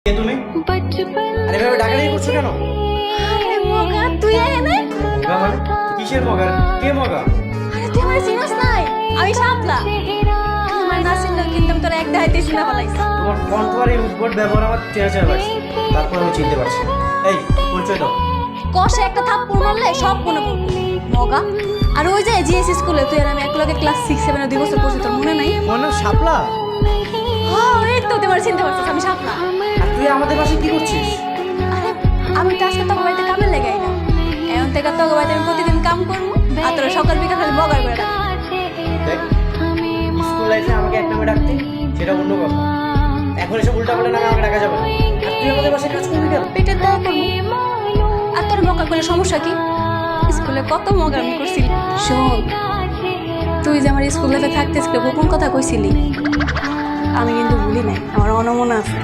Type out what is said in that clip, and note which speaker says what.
Speaker 1: কে তুমি? আরে এভাবে ডাকাডাকি করছো কেন?
Speaker 2: আরে মগা তুই এনে?
Speaker 1: মগা মানে? কিসের মগা? কে মগা?
Speaker 2: আরে তুই আমার চিনিস নাই? আমি শাপলা। আমার না চিনলে কিন্তু আমি তোর এক দেখাইতে চিনা ফেলাইছি।
Speaker 1: তোমার কণ্ঠ আর এই উদ্ভট ব্যবহার আমার চেনা চেনা লাগছে। তারপর আমি চিনতে পারছি না। এই পরিচয় দাও।
Speaker 2: কষে একটা থাপ্পড় মারলে সব মনে পড়বে। মগা। আর ওই যে জিএস স্কুলে তুই আর আমি একলগে ক্লাস 6 7 এর 2 বছর পড়ছি তোর মনে নাই?
Speaker 1: তোমার নাম শাপলা?
Speaker 2: হ্যাঁ এই তো তোমার চিনতে পারছিস আমি শাপলা।
Speaker 1: আর তুই আমাদের বাসায় কি করছিস?
Speaker 2: আরে আমি তো আজকে তোর বাড়িতে কামে লেগে আইলাম। এখন থেকে তোর বাড়িতে আমি প্রতিদিন কাম করবো আর তোরা সকাল বিকাল খালি বগার করে রাখবি।
Speaker 1: দেখ, স্কুল লাইফে আমাকে এক নামে ডাকতে সেটা অন্য কথা। এখন এসব উল্টাপাল্টা নামে আমাকে ডাকা যাবে না। আর তুই আমাদের বাসায় কাজ করবি কেন?
Speaker 2: পেটের দাওয়া করবো। আর তোর বকা করে সমস্যা কি? স্কুলে কত মগা আমি করছিলি। শোন তুই যে আমার স্কুল লাইফে থাকতে গোপন কথা কইছিলি আমি কিন্তু ভুলি নাই, আমার অনমনা আছে।